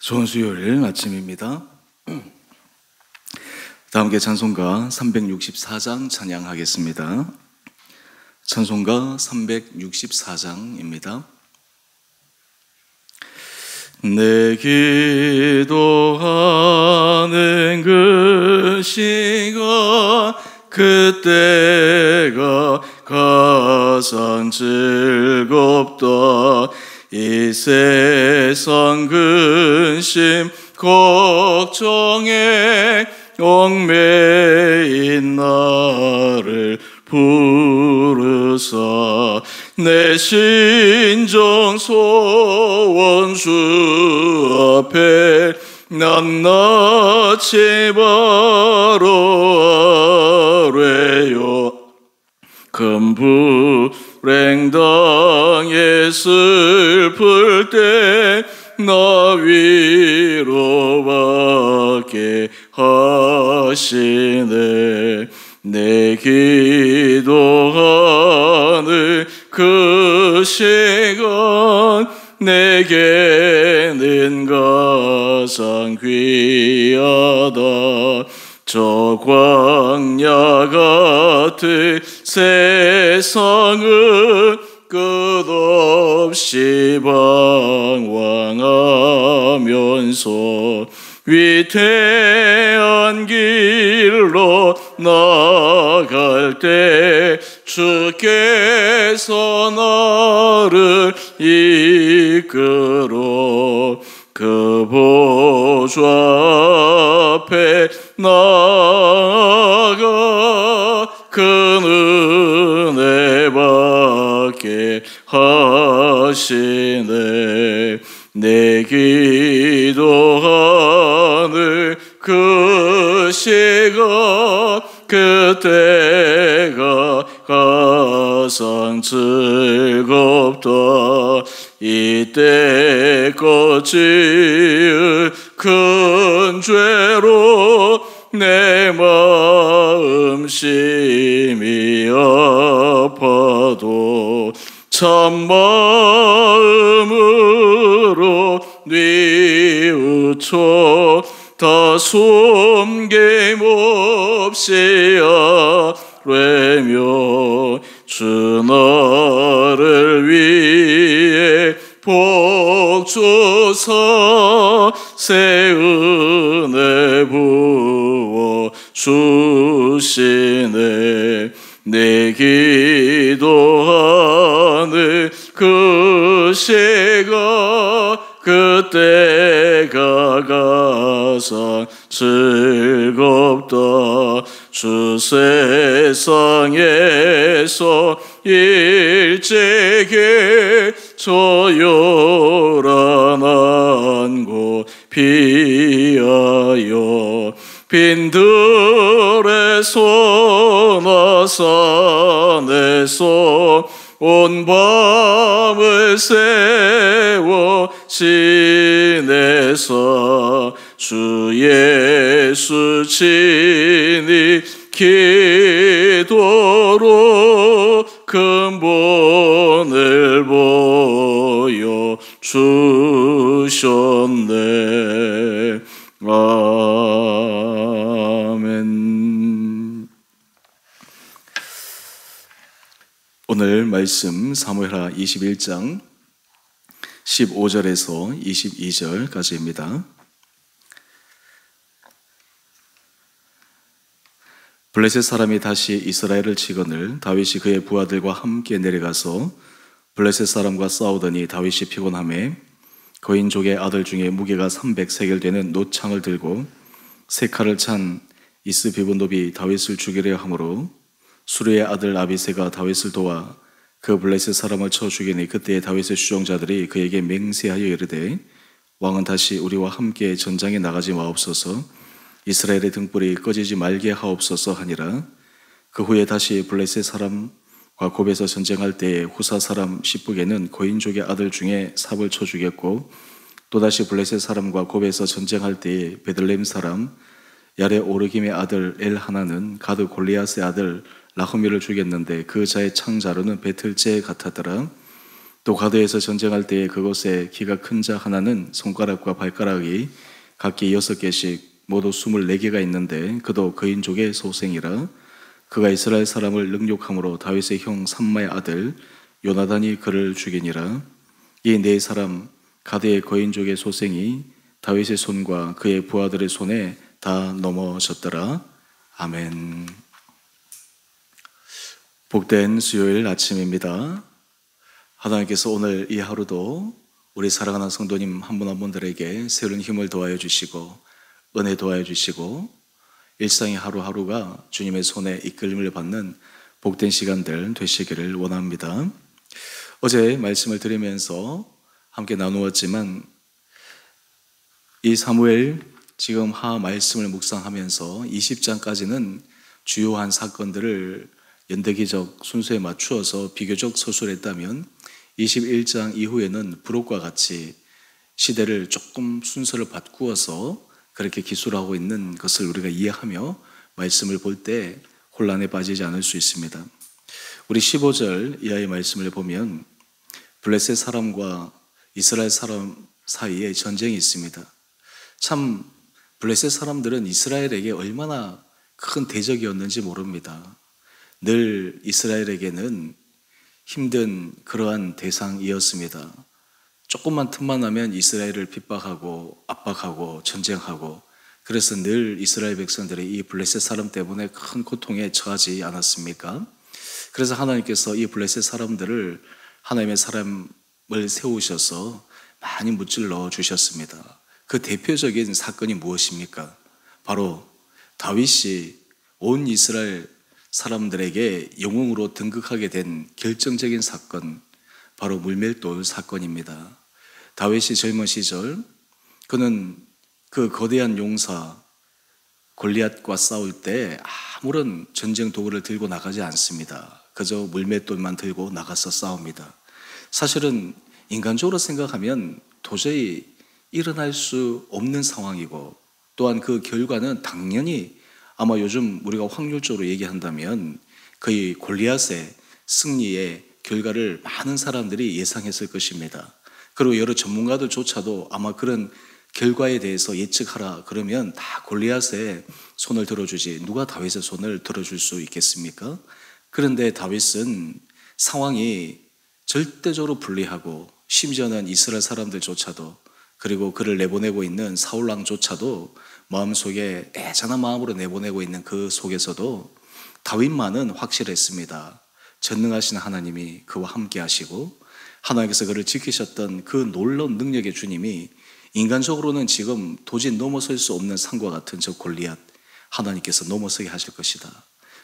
좋은 수요일 아침입니다. 다 함께 찬송가 364장 찬양하겠습니다. 찬송가 364장입니다. 내 기도하는 그 시간 그때가 가장 즐겁다. 이 세상 근심 걱정에 얽매인 나를 부르사 내 신정 소원 주 앞에 낱낱이 바로 아뢰요. 큰 불행 당해 슬플 때 나 위로받게 하시네. 내 기도하는 그 시간 내게는 가장 귀하다. 저 광야 같은 세상은 끝없이 방황하면서 위태한 길로 나갈 때 주께서 나를 이끌어 그 보좌 앞에 나아가 그 은혜 받게 하시네. 내 기도하는 그 시간 그때가 가장 즐겁다. 이때껏 지은 큰 죄로 내 마음 심히 아파도 참마음으로 뉘우쳐 다 숨김없이 아뢰며 주 나를 위해 복 주사 새 은혜 부어 주시네. 내 기도하는 그 시간 그때가 가장 즐겁다. 주 세상에서 일찍이 저 요란한 곳 피하여 빈들에서 나 산에서 온 밤을 세워 지내서 주 예수 친히 기도로 근본을 보여 주셨네. 아멘. 오늘 말씀 사무엘하 21장 15절에서 22절까지입니다. 블레셋 사람이 다시 이스라엘을 치거늘 다윗이 그의 부하들과 함께 내려가서 블레셋 사람과 싸우더니 다윗이 피곤하매 거인족의 아들 중에 무게가 300세겔 되는 노창을 들고 세 칼을 찬 이스비브노비 다윗을 죽이려 하므로 수르의 아들 아비새가 다윗을 도와 그 블레셋 사람을 쳐 죽이니 그때에 다윗의 추종자들이 그에게 맹세하여 이르되 왕은 다시 우리와 함께 전장에 나가지 마옵소서 이스라엘의 등불이 꺼지지 말게 하옵소서 하니라. 그 후에 다시 블레셋 사람과 곱에서 전쟁할 때에 후사 사람 시브게는 고인족의 아들 중에 삽을 쳐 죽였고 또다시 블레셋 사람과 곱에서 전쟁할 때에 베들레헴 사람 야레 오르김의 아들 엘하나는 가드 골리앗의 아들 라흐미를 죽였는데 그 자의 창자로는 배틀째 같았더라. 또 가드에서 전쟁할 때에 그곳에 키가 큰 자 하나는 손가락과 발가락이 각기 6개씩 모두 24개가 있는데 그도 그인족의 소생이라. 그가 이스라엘 사람을 능욕함으로 다윗의 형 삼마의 아들 요나단이 그를 죽이니라. 이 네 사람 가드의 거인족의 소생이 다윗의 손과 그의 부하들의 손에 다 넘어졌더라. 아멘. 복된 수요일 아침입니다. 하나님께서 오늘 이 하루도 우리 사랑하는 성도님 한 분 한 분들에게 새로운 힘을 더하여 주시고 은혜 더하여 주시고 일상의 하루하루가 주님의 손에 이끌림을 받는 복된 시간들 되시기를 원합니다. 어제 말씀을 드리면서 함께 나누었지만 이 사무엘 지금 하 말씀을 묵상하면서 20장까지는 주요한 사건들을 연대기적 순서에 맞추어서 비교적 서술했다면 21장 이후에는 부록과 같이 시대를 조금 순서를 바꾸어서 그렇게 기술하고 있는 것을 우리가 이해하며 말씀을 볼 때 혼란에 빠지지 않을 수 있습니다. 우리 15절 이하의 말씀을 보면 블레셋 사람과 이스라엘 사람 사이에 전쟁이 있습니다. 참 블레셋 사람들은 이스라엘에게 얼마나 큰 대적이었는지 모릅니다. 늘 이스라엘에게는 힘든 그러한 대상이었습니다. 조금만 틈만 나면 이스라엘을 핍박하고 압박하고 전쟁하고, 그래서 늘 이스라엘 백성들이 이 블레셋 사람 때문에 큰 고통에 처하지 않았습니까? 그래서 하나님께서 이 블레셋 사람들을 하나님의 사람을 세우셔서 많이 무찔러 주셨습니다. 그 대표적인 사건이 무엇입니까? 바로 다윗이 온 이스라엘 사람들에게 영웅으로 등극하게 된 결정적인 사건, 바로 물맷돌 사건입니다. 다윗이 젊은 시절 그는 그 거대한 용사 골리앗과 싸울 때 아무런 전쟁 도구를 들고 나가지 않습니다. 그저 물맷돌만 들고 나가서 싸웁니다. 사실은 인간적으로 생각하면 도저히 일어날 수 없는 상황이고, 또한 그 결과는 당연히 아마 요즘 우리가 확률적으로 얘기한다면 거의 골리앗의 승리의 결과를 많은 사람들이 예상했을 것입니다. 그리고 여러 전문가들조차도 아마 그런 결과에 대해서 예측하라 그러면 다 골리앗의 손을 들어주지 누가 다윗의 손을 들어줄 수 있겠습니까? 그런데 다윗은 상황이 절대적으로 불리하고, 심지어는 이스라엘 사람들조차도, 그리고 그를 내보내고 있는 사울왕조차도 마음속에 애잔한 마음으로 내보내고 있는 그 속에서도 다윗만은 확실했습니다. 전능하신 하나님이 그와 함께 하시고 하나님께서 그를 지키셨던 그 놀라운 능력의 주님이 인간적으로는 지금 도저히 넘어설 수 없는 산과 같은 저 골리앗, 하나님께서 넘어서게 하실 것이다.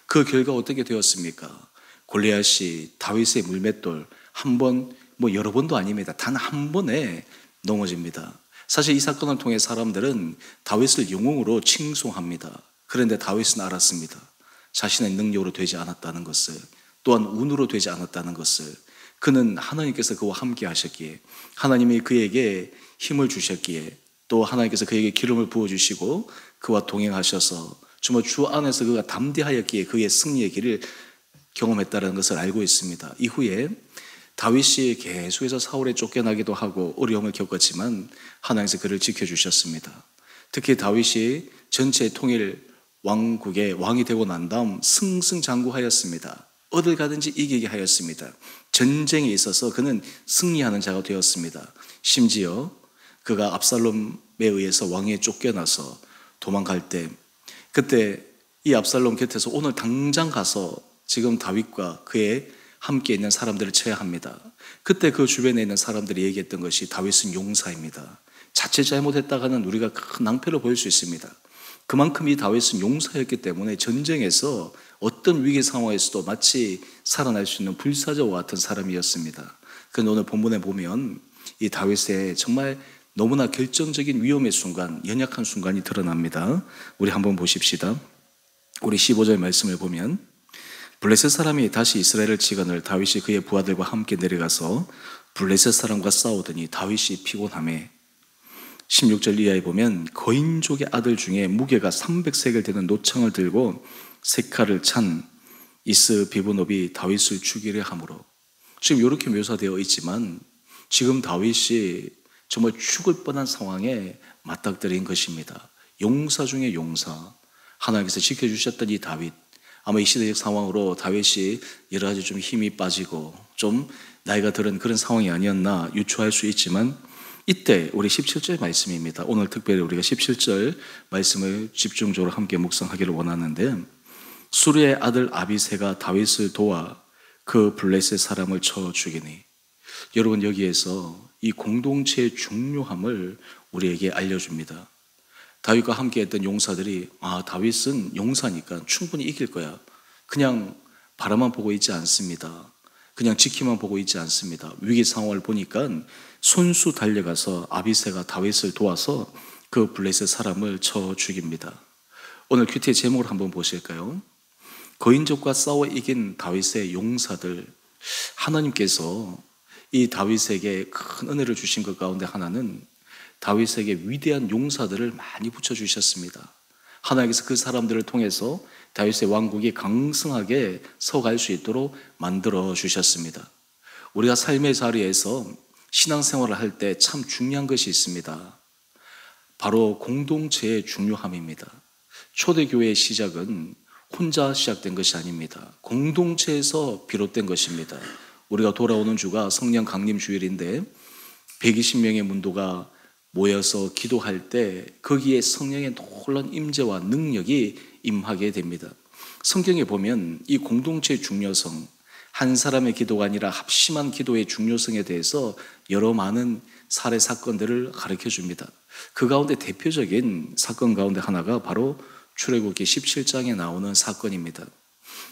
그 결과 어떻게 되었습니까? 골리앗이 다윗의 물맷돌 한 번, 여러 번도 아닙니다. 단 한 번에 넘어집니다. 사실 이 사건을 통해 사람들은 다윗을 영웅으로 칭송합니다. 그런데 다윗은 알았습니다. 자신의 능력으로 되지 않았다는 것을, 또한 운으로 되지 않았다는 것을. 그는 하나님께서 그와 함께 하셨기에, 하나님이 그에게 힘을 주셨기에, 또 하나님께서 그에게 기름을 부어주시고 그와 동행하셔서 정말 주 안에서 그가 담대하였기에 그의 승리의 길을 경험했다는 것을 알고 있습니다. 이후에 다윗이 계속해서 사울에 쫓겨나기도 하고 어려움을 겪었지만 하나님께서 그를 지켜주셨습니다. 특히 다윗이 전체 통일 왕국의 왕이 되고 난 다음 승승장구하였습니다. 어딜 가든지 이기게 하였습니다. 전쟁에 있어서 그는 승리하는 자가 되었습니다. 심지어 그가 압살롬에 의해서 왕위에 쫓겨나서 도망갈 때, 그때 이 압살롬 곁에서 오늘 당장 가서 지금 다윗과 그의 함께 있는 사람들을 쳐야 합니다. 그때 그 주변에 있는 사람들이 얘기했던 것이 다윗은 용사입니다. 자칫 잘못했다가는 우리가 큰 낭패를 보일 수 있습니다. 그만큼 이 다윗은 용사였기 때문에 전쟁에서 어떤 위기 상황에서도 마치 살아날 수 있는 불사조와 같은 사람이었습니다. 그런데 오늘 본문에 보면 이 다윗의 정말 너무나 결정적인 위험의 순간, 연약한 순간이 드러납니다. 우리 한번 보십시다. 우리 15절 말씀을 보면 블레셋 사람이 다시 이스라엘을 치거늘 다윗이 그의 부하들과 함께 내려가서 블레셋 사람과 싸우더니 다윗이 피곤하매, 16절 이하에 보면 거인족의 아들 중에 무게가 300세겔 되는 노창을 들고 세 칼을 찬 이스 비브노비 다윗을 죽이려 함으로, 지금 이렇게 묘사되어 있지만 지금 다윗이 정말 죽을 뻔한 상황에 맞닥뜨린 것입니다. 용사 중에 용사, 하나님께서 지켜주셨던 이 다윗, 아마 이 시대적 상황으로 다윗이 여러 가지 좀 힘이 빠지고 좀 나이가 들은 그런 상황이 아니었나 유추할 수 있지만, 이때 우리 17절 말씀입니다. 오늘 특별히 우리가 17절 말씀을 집중적으로 함께 묵상하기를 원하는데, 수르의 아들 아비새가 다윗을 도와 그 블레셋 사람을 쳐 죽이니. 여러분, 여기에서 이 공동체의 중요함을 우리에게 알려줍니다. 다윗과 함께했던 용사들이 다윗은 용사니까 충분히 이길 거야, 그냥 바라만 보고 있지 않습니다. 그냥 지키만 보고 있지 않습니다. 위기 상황을 보니까 손수 달려가서 아비새가 다윗을 도와서 그 블레셋 사람을 쳐 죽입니다. 오늘 큐티의 제목을 한번 보실까요? 거인족과 싸워 이긴 다윗의 용사들. 하나님께서 이 다윗에게 큰 은혜를 주신 것 가운데 하나는 다윗에게 위대한 용사들을 많이 붙여주셨습니다. 하나님께서 그 사람들을 통해서 다윗의 왕국이 강성하게 서갈 수 있도록 만들어 주셨습니다. 우리가 삶의 자리에서 신앙생활을 할 때 참 중요한 것이 있습니다. 바로 공동체의 중요함입니다. 초대교회의 시작은 혼자 시작된 것이 아닙니다. 공동체에서 비롯된 것입니다. 우리가 돌아오는 주가 성령 강림 주일인데 120명의 문도가 모여서 기도할 때 거기에 성령의 놀라운 임재와 능력이 임하게 됩니다. 성경에 보면 이 공동체의 중요성, 한 사람의 기도가 아니라 합심한 기도의 중요성에 대해서 여러 많은 사례 사건들을 가르쳐 줍니다. 그 가운데 대표적인 사건 가운데 하나가 바로 출애굽기 17장에 나오는 사건입니다.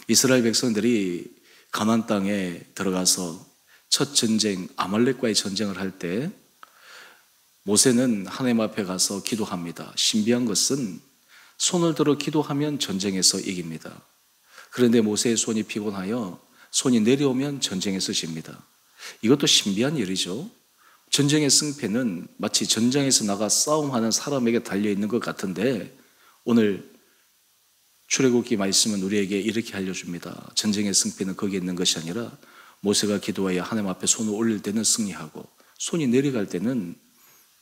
이스라엘 백성들이 가나안 땅에 들어가서 첫 전쟁, 아말렉과의 전쟁을 할 때 모세는 하나님 앞에 가서 기도합니다. 신비한 것은 손을 들어 기도하면 전쟁에서 이깁니다. 그런데 모세의 손이 피곤하여 손이 내려오면 전쟁에서 집니다. 이것도 신비한 일이죠. 전쟁의 승패는 마치 전장에서 나가 싸움하는 사람에게 달려있는 것 같은데, 오늘 출애굽기 말씀은 우리에게 이렇게 알려줍니다. 전쟁의 승패는 거기에 있는 것이 아니라 모세가 기도하여 하나님 앞에 손을 올릴 때는 승리하고 손이 내려갈 때는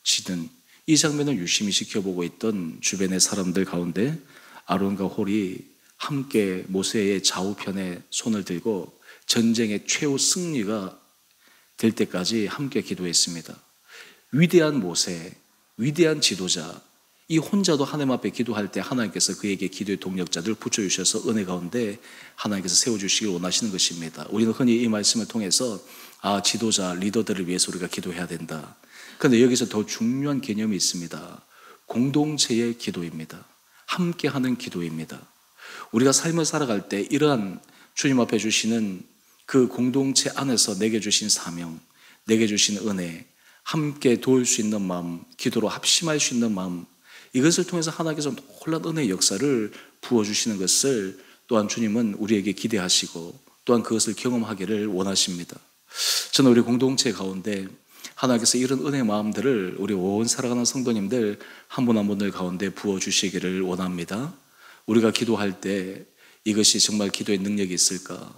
지든. 이 장면을 유심히 지켜보고 있던 주변의 사람들 가운데 아론과 홀이 함께 모세의 좌우편에 손을 들고 전쟁의 최후 승리가 될 때까지 함께 기도했습니다. 위대한 모세, 위대한 지도자, 이 혼자도 하나님 앞에 기도할 때 하나님께서 그에게 기도의 동력자들을 붙여주셔서 은혜 가운데 하나님께서 세워주시길 원하시는 것입니다. 우리는 흔히 이 말씀을 통해서 지도자, 리더들을 위해서 우리가 기도해야 된다. 그런데 여기서 더 중요한 개념이 있습니다. 공동체의 기도입니다. 함께하는 기도입니다. 우리가 삶을 살아갈 때 이러한 주님 앞에 주시는 그 공동체 안에서 내게 주신 사명, 내게 주신 은혜, 함께 도울 수 있는 마음, 기도로 합심할 수 있는 마음, 이것을 통해서 하나님께서 놀라운 은혜의 역사를 부어주시는 것을 또한 주님은 우리에게 기대하시고 또한 그것을 경험하기를 원하십니다. 저는 우리 공동체 가운데 하나님께서 이런 은혜의 마음들을 우리 온 살아가는 성도님들 한 분 한 분들 가운데 부어주시기를 원합니다. 우리가 기도할 때 이것이 정말 기도의 능력이 있을까?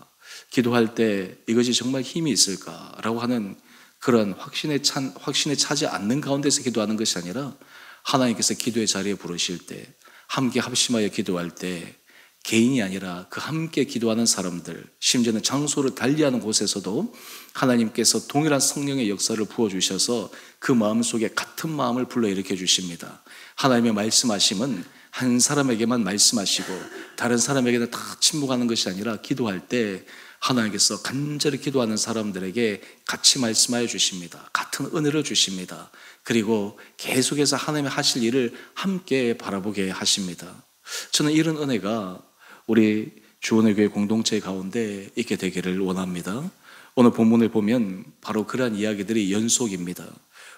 기도할 때 이것이 정말 힘이 있을까? 라고 하는 그런 확신에 차지 않는 가운데서 기도하는 것이 아니라 하나님께서 기도의 자리에 부르실 때, 함께 합심하여 기도할 때 개인이 아니라 그 함께 기도하는 사람들, 심지어는 장소를 달리하는 곳에서도 하나님께서 동일한 성령의 역사를 부어주셔서 그 마음속에 같은 마음을 불러일으켜 주십니다. 하나님의 말씀하심은 한 사람에게만 말씀하시고 다른 사람에게는 다 침묵하는 것이 아니라 기도할 때 하나님께서 간절히 기도하는 사람들에게 같이 말씀하여 주십니다. 같은 은혜를 주십니다. 그리고 계속해서 하나님의 하실 일을 함께 바라보게 하십니다. 저는 이런 은혜가 우리 주원의 교회 공동체 가운데 있게 되기를 원합니다. 오늘 본문을 보면 바로 그러한 이야기들이 연속입니다.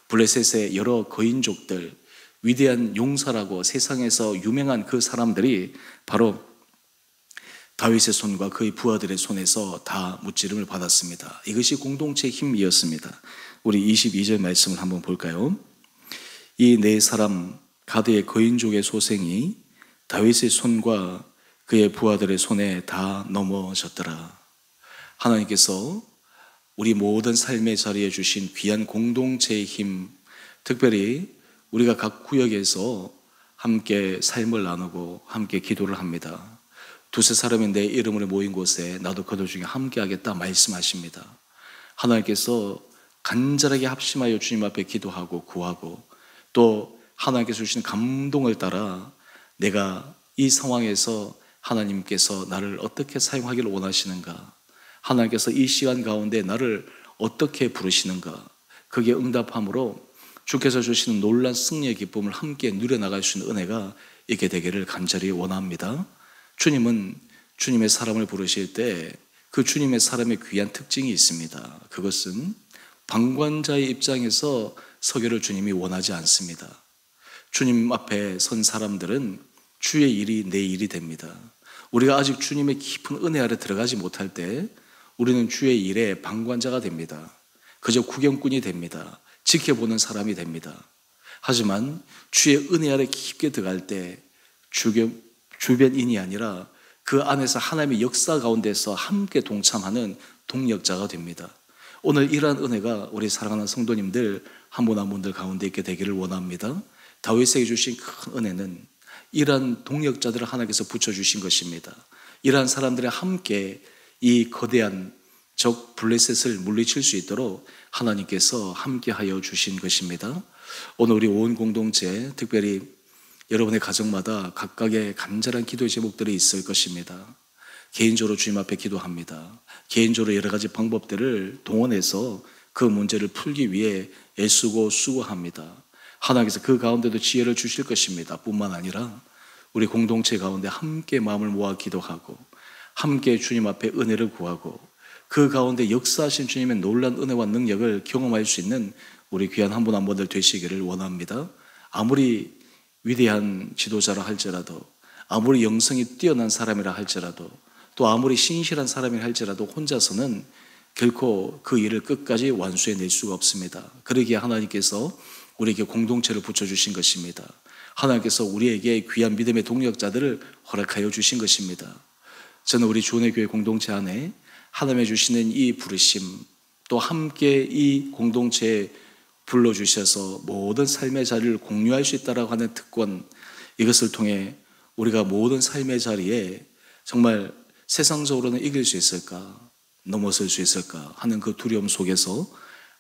블레셋의 여러 거인족들, 위대한 용사라고 세상에서 유명한 그 사람들이 바로 다윗의 손과 그의 부하들의 손에서 다 무찌름을 받았습니다. 이것이 공동체의 힘이었습니다. 우리 22절 말씀을 한번 볼까요? 이 네 사람 가드의 거인족의 소생이 다윗의 손과 그의 부하들의 손에 다 넘어졌더라. 하나님께서 우리 모든 삶의 자리에 주신 귀한 공동체의 힘, 특별히 우리가 각 구역에서 함께 삶을 나누고 함께 기도를 합니다. 두세 사람이 내 이름으로 모인 곳에 나도 그들 중에 함께 하겠다 말씀하십니다. 하나님께서 간절하게 합심하여 주님 앞에 기도하고 구하고 또 하나님께서 주신 감동을 따라 내가 이 상황에서 하나님께서 나를 어떻게 사용하기를 원하시는가, 하나님께서 이 시간 가운데 나를 어떻게 부르시는가, 그게 응답함으로 주께서 주시는 놀란 승리의 기쁨을 함께 누려나갈 수 있는 은혜가 있게 되기를 간절히 원합니다. 주님은 주님의 사람을 부르실 때 그 주님의 사람의 귀한 특징이 있습니다. 그것은 방관자의 입장에서 서기를 주님이 원하지 않습니다. 주님 앞에 선 사람들은 주의 일이 내 일이 됩니다. 우리가 아직 주님의 깊은 은혜 아래 들어가지 못할 때 우리는 주의 일에 방관자가 됩니다. 그저 구경꾼이 됩니다. 지켜보는 사람이 됩니다. 하지만 주의 은혜 아래 깊게 들어갈 때 주변인이 아니라 그 안에서 하나님의 역사 가운데서 함께 동참하는 동력자가 됩니다. 오늘 이러한 은혜가 우리 사랑하는 성도님들 한 분 한 분들 가운데 있게 되기를 원합니다. 다윗에게 주신 큰 은혜는 이러한 동력자들을 하나님께서 붙여주신 것입니다. 이러한 사람들이 함께 이 거대한 적 블레셋을 물리칠 수 있도록 하나님께서 함께하여 주신 것입니다. 오늘 우리 온 공동체, 특별히 여러분의 가정마다 각각의 간절한 기도의 제목들이 있을 것입니다. 개인적으로 주님 앞에 기도합니다. 개인적으로 여러 가지 방법들을 동원해서 그 문제를 풀기 위해 애쓰고 수고합니다. 하나님께서 그 가운데도 지혜를 주실 것입니다. 뿐만 아니라 우리 공동체 가운데 함께 마음을 모아 기도하고 함께 주님 앞에 은혜를 구하고 그 가운데 역사하신 주님의 놀라운 은혜와 능력을 경험할 수 있는 우리 귀한 한 분 한 분들 되시기를 원합니다. 아무리 위대한 지도자라 할지라도, 아무리 영성이 뛰어난 사람이라 할지라도, 또 아무리 신실한 사람이라 할지라도 혼자서는 결코 그 일을 끝까지 완수해낼 수가 없습니다. 그러기에 하나님께서 우리에게 공동체를 붙여주신 것입니다. 하나님께서 우리에게 귀한 믿음의 동력자들을 허락하여 주신 것입니다. 저는 우리 주은혜 교회 공동체 안에 하나님의 주시는 이 부르심, 또 함께 이 공동체에 불러주셔서 모든 삶의 자리를 공유할 수 있다고 하는 특권, 이것을 통해 우리가 모든 삶의 자리에 정말 세상적으로는 이길 수 있을까, 넘어설 수 있을까 하는 그 두려움 속에서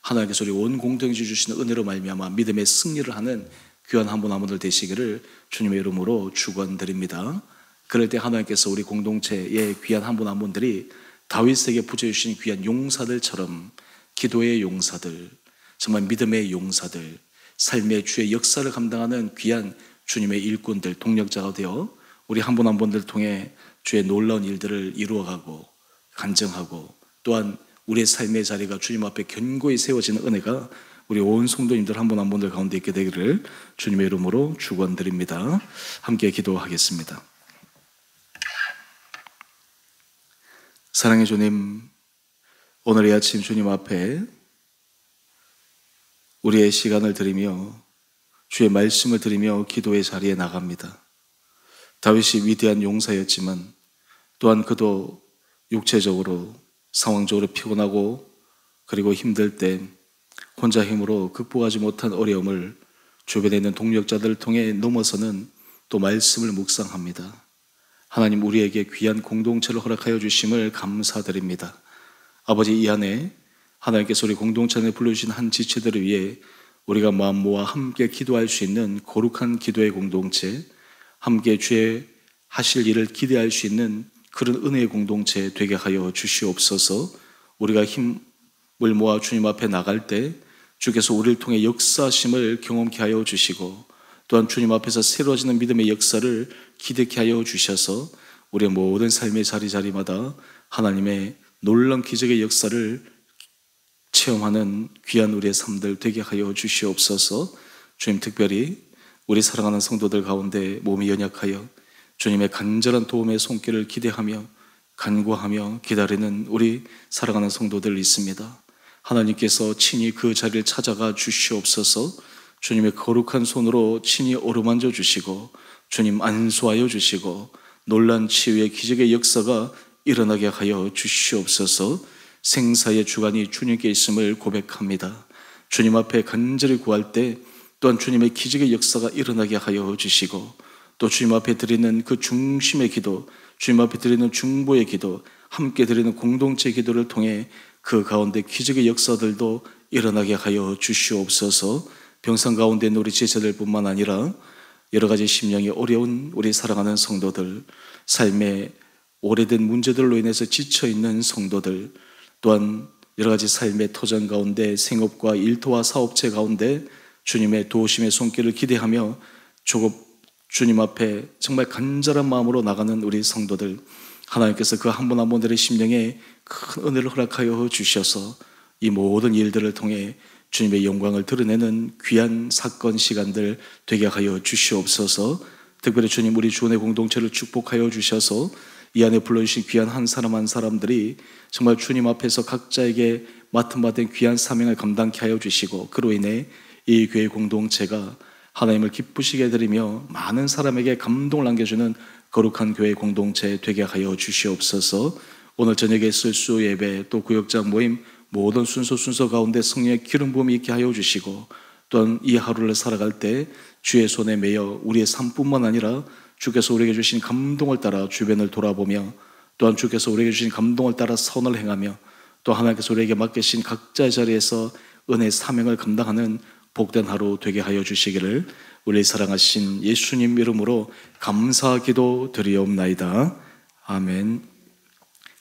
하나님께서 우리 온 공동체 주시는 은혜로 말미암아 믿음의 승리를 하는 귀한 한 분 한 분들 되시기를 주님의 이름으로 축원드립니다. 그럴 때 하나님께서 우리 공동체의 귀한 한 분 한 분들이 다윗에게 붙여주신 귀한 용사들처럼 기도의 용사들, 정말 믿음의 용사들, 삶의 주의 역사를 감당하는 귀한 주님의 일꾼들, 동력자가 되어 우리 한 분 한 분들 통해 주의 놀라운 일들을 이루어가고 간증하고 또한 우리의 삶의 자리가 주님 앞에 견고히 세워지는 은혜가 우리 온 성도님들 한 분 한 분들 가운데 있게 되기를 주님의 이름으로 축원드립니다. 함께 기도하겠습니다. 사랑의 주님, 오늘 이 아침 주님 앞에 우리의 시간을 드리며 주의 말씀을 드리며 기도의 자리에 나갑니다. 다윗이 위대한 용사였지만 또한 그도 육체적으로 상황적으로 피곤하고 그리고 힘들 때 혼자 힘으로 극복하지 못한 어려움을 주변에 있는 동력자들을 통해 넘어서는 또 말씀을 묵상합니다. 하나님, 우리에게 귀한 공동체를 허락하여 주심을 감사드립니다. 아버지, 이 안에 하나님께서 우리 공동체 안에 불러주신 한 지체들을 위해 우리가 마음 모아 함께 기도할 수 있는 거룩한 기도의 공동체, 함께 주의 하실 일을 기대할 수 있는 그런 은혜의 공동체 되게 하여 주시옵소서. 우리가 힘을 모아 주님 앞에 나갈 때 주께서 우리를 통해 역사하심을 경험케 하여 주시고 또한 주님 앞에서 새로워지는 믿음의 역사를 기대케 하여 주셔서 우리의 모든 삶의 자리마다 하나님의 놀라운 기적의 역사를 체험하는 귀한 우리의 삶들 되게 하여 주시옵소서. 주님, 특별히 우리 사랑하는 성도들 가운데 몸이 연약하여 주님의 간절한 도움의 손길을 기대하며 간구하며 기다리는 우리 사랑하는 성도들 있습니다. 하나님께서 친히 그 자리를 찾아가 주시옵소서. 주님의 거룩한 손으로 친히 어루만져 주시고 주님 안수하여 주시고 놀란 치유의 기적의 역사가 일어나게 하여 주시옵소서. 생사의 주관이 주님께 있음을 고백합니다. 주님 앞에 간절히 구할 때 또한 주님의 기적의 역사가 일어나게 하여 주시고, 또 주님 앞에 드리는 그 중심의 기도, 주님 앞에 드리는 중보의 기도, 함께 드리는 공동체 기도를 통해 그 가운데 기적의 역사들도 일어나게 하여 주시옵소서. 병상 가운데 있는 우리 제자들뿐만 아니라 여러 가지 심령이 어려운 우리 사랑하는 성도들, 삶의 오래된 문제들로 인해서 지쳐있는 성도들, 또한 여러 가지 삶의 토전 가운데 생업과 일터와 사업체 가운데 주님의 도우심의 손길을 기대하며 주님 앞에 정말 간절한 마음으로 나가는 우리 성도들, 하나님께서 그 한 분 한 분들의 심령에 큰 은혜를 허락하여 주셔서 이 모든 일들을 통해 주님의 영광을 드러내는 귀한 사건 시간들 되게 하여 주시옵소서. 특별히 주님 우리 주원의 공동체를 축복하여 주셔서 이 안에 불러주신 귀한 한 사람 한 사람들이 정말 주님 앞에서 각자에게 맡은 바된 귀한 사명을 감당케 하여 주시고, 그로 인해 이 교회 공동체가 하나님을 기쁘시게 드리며 많은 사람에게 감동을 남겨주는 거룩한 교회 공동체 되게 하여 주시옵소서. 오늘 저녁에 쓸수 예배 또 구역장 모임 모든 순서 가운데 성령의 기름 부음이 있게 하여 주시고, 또한 이 하루를 살아갈 때 주의 손에 매여 우리의 삶뿐만 아니라 주께서 우리에게 주신 감동을 따라 주변을 돌아보며, 또한 주께서 우리에게 주신 감동을 따라 선을 행하며, 또 하나님께서 우리에게 맡기신 각자의 자리에서 은혜의 사명을 감당하는 복된 하루 되게 하여 주시기를 우리 사랑하신 예수님 이름으로 감사기도 드리옵나이다. 아멘.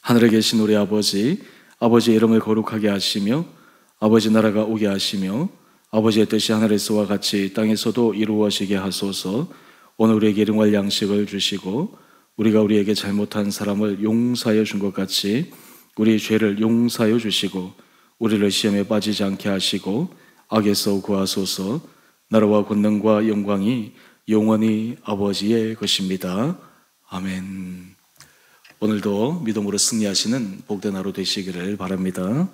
하늘에 계신 우리 아버지, 아버지의 이름을 거룩하게 하시며 아버지 나라가 오게 하시며 아버지의 뜻이 하늘에서와 같이 땅에서도 이루어지게 하소서. 오늘 우리에게 일용할 양식을 주시고 우리가 우리에게 잘못한 사람을 용서하여 준 것 같이 우리의 죄를 용서하여 주시고 우리를 시험에 빠지지 않게 하시고 악에서 구하소서. 나라와 권능과 영광이 영원히 아버지의 것입니다. 아멘. 오늘도 믿음으로 승리하시는 복된 하루 되시기를 바랍니다.